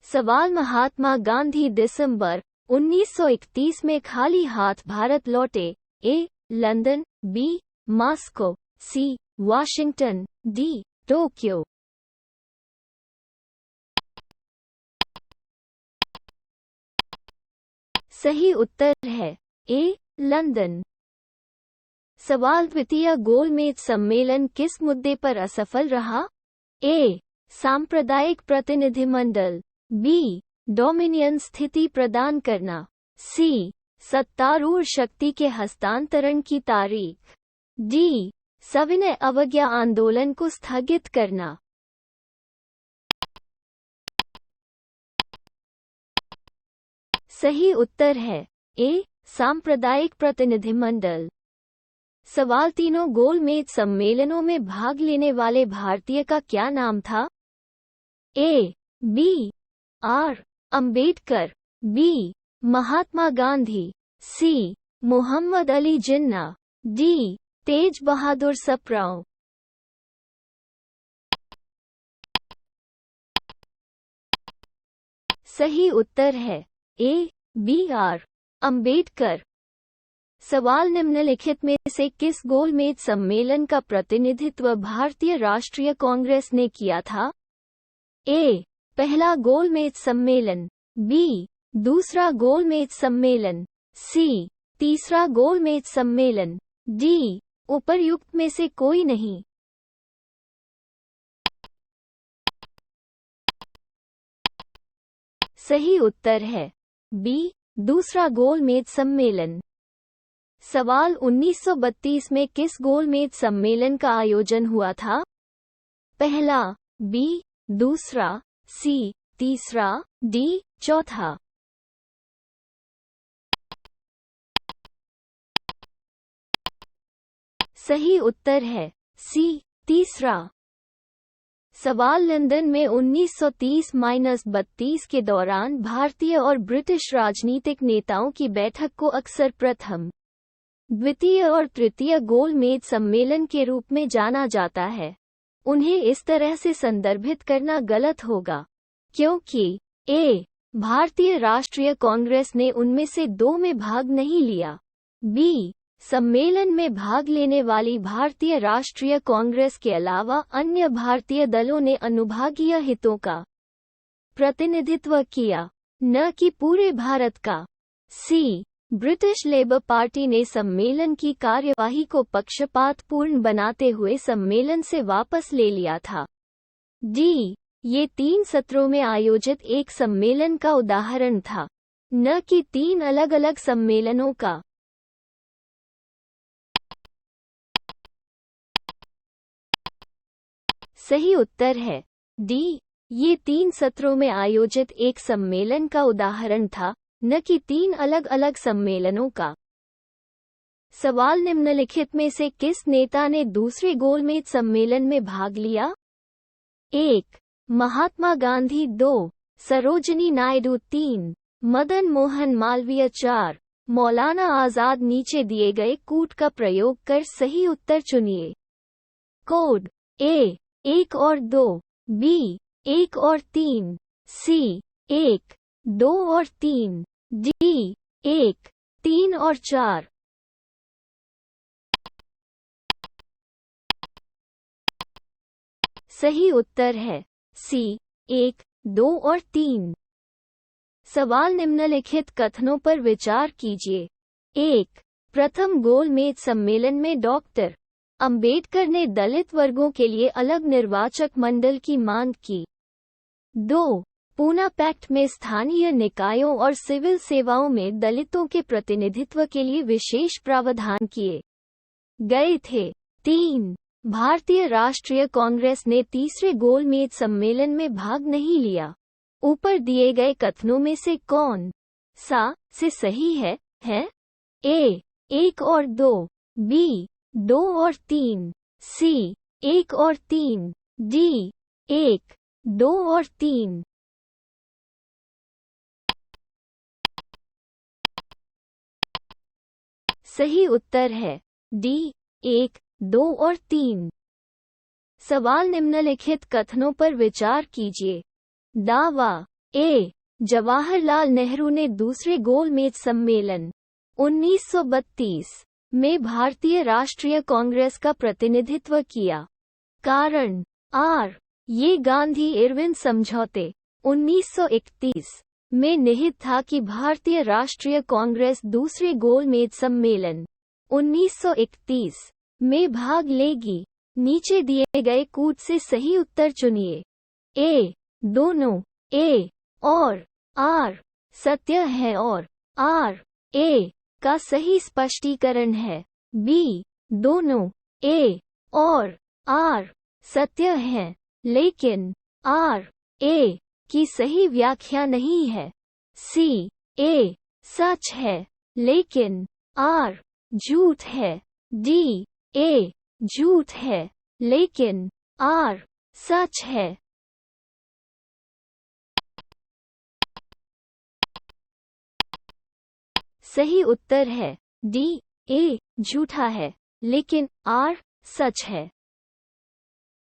सवाल, महात्मा गांधी दिसंबर 1931 में खाली हाथ भारत लौटे। A. London, B. Moscow, C. Washington, D. Tokyo. सही उत्तर है ए. लंदन। सवाल, द्वितीय गोलमेज सम्मेलन किस मुद्दे पर असफल रहा? ए. सांप्रदायिक प्रतिनिधिमंडल, बी. डोमिनियन स्थिति प्रदान करना, सी. सत्तारूढ़ शक्ति के हस्तांतरण की तारीख, डी. सविनय अवज्ञा आंदोलन को स्थगित करना। सही उत्तर है ए. सांप्रदायिक प्रतिनिधिमंडल। सवाल, तीनों गोलमेज सम्मेलनों में भाग लेने वाले भारतीय का क्या नाम था? A. B. R. Ambedkar, B. Mahatma Gandhi, C. Mohammad Ali Jinnah, D. Tej Bahadur Sapru. सही उत्तर है ए. बी. आर. अंबेडकर। सवाल, निम्नलिखित में से किस गोलमेज सम्मेलन का प्रतिनिधित्व भारतीय राष्ट्रीय कांग्रेस ने किया था? ए. पहला गोलमेज सम्मेलन, बी. दूसरा गोलमेज सम्मेलन, सी. तीसरा गोलमेज सम्मेलन, डी. उपर्युक्त में से कोई नहीं। सही उत्तर है बी. दूसरा गोलमेज सम्मेलन। सवाल, 1932 में किस गोलमेज सम्मेलन का आयोजन हुआ था? पहला, बी. दूसरा, सी. तीसरा, डी. चौथा। सही उत्तर है सी. तीसरा। सवाल, लंदन में 1930-32 के दौरान भारतीय और ब्रिटिश राजनीतिक नेताओं की बैठक को अक्सर प्रथम, द्वितीय और तृतीय गोलमेज सम्मेलन के रूप में जाना जाता है। उन्हें इस तरह से संदर्भित करना गलत होगा, क्योंकि ए. भारतीय राष्ट्रीय कांग्रेस ने उनमें से दो में भाग नहीं लिया, बी. सम्मेलन में भाग लेने वाली भारतीय राष्ट्रीय कांग्रेस के अलावा अन्य भारतीय दलों ने अनुभागीय हितों का प्रतिनिधित्व किया, न कि पूरे भारत का, सी. ब्रिटिश लेबर पार्टी ने सम्मेलन की कार्यवाही को पक्षपातपूर्ण बनाते हुए सम्मेलन से वापस ले लिया था, डी. ये 3 सत्रों में आयोजित एक सम्मेलन का उदाहरण था, न कि 3 अलग अलग सम्मेलनों का। सही उत्तर है डी. ये 3 सत्रों में आयोजित एक सम्मेलन का उदाहरण था, न कि 3 अलग अलग सम्मेलनों का। सवाल, निम्नलिखित में से किस नेता ने दूसरे गोलमेज सम्मेलन में भाग लिया? 1. महात्मा गांधी, 2. सरोजिनी नायडू, 3. मदन मोहन मालवीय, 4. मौलाना आजाद। नीचे दिए गए कोड का प्रयोग कर सही उत्तर चुनिए। कोड ए. 1 और 2, बी. 1 और 3, सी. 1, 2 और 3, डी. 1, 3 और 4। सही उत्तर है सी. 1, 2 और 3। सवाल, निम्नलिखित कथनों पर विचार कीजिए। 1. प्रथम गोलमेज सम्मेलन में डॉक्टर अंबेडकर ने दलित वर्गों के लिए अलग निर्वाचक मंडल की मांग की। 2. पूना पैक्ट में स्थानीय निकायों और सिविल सेवाओं में दलितों के प्रतिनिधित्व के लिए विशेष प्रावधान किए गए थे। 3. भारतीय राष्ट्रीय कांग्रेस ने तीसरे गोलमेज सम्मेलन में भाग नहीं लिया। ऊपर दिए गए कथनों में से कौन सा से सही है? ए. 1 और 2, बी. 2 और 3, सी. 1 और 3, डी. 1, 2 और 3। सही उत्तर है डी. 1, 2 और 3। सवाल, निम्नलिखित कथनों पर विचार कीजिए। दावा, ए. जवाहरलाल नेहरू ने दूसरे गोलमेज सम्मेलन 1932 में भारतीय राष्ट्रीय कांग्रेस का प्रतिनिधित्व किया. कारण आर. ये गांधी इरविन समझौते 1931 में निहित था कि भारतीय राष्ट्रीय कांग्रेस दूसरे गोलमेज सम्मेलन 1931 में भाग लेगी. नीचे दिए गए कूट से सही उत्तर चुनिए. ए. दोनों ए और आर सत्य है और आर ए का सही स्पष्टीकरण है. बी. दोनों ए और आर सत्य है लेकिन आर ए की सही व्याख्या नहीं है. सी. ए सच है लेकिन आर झूठ है. डी. ए झूठ है लेकिन आर सच है. सही उत्तर है डी. ए झूठा है लेकिन आर सच है.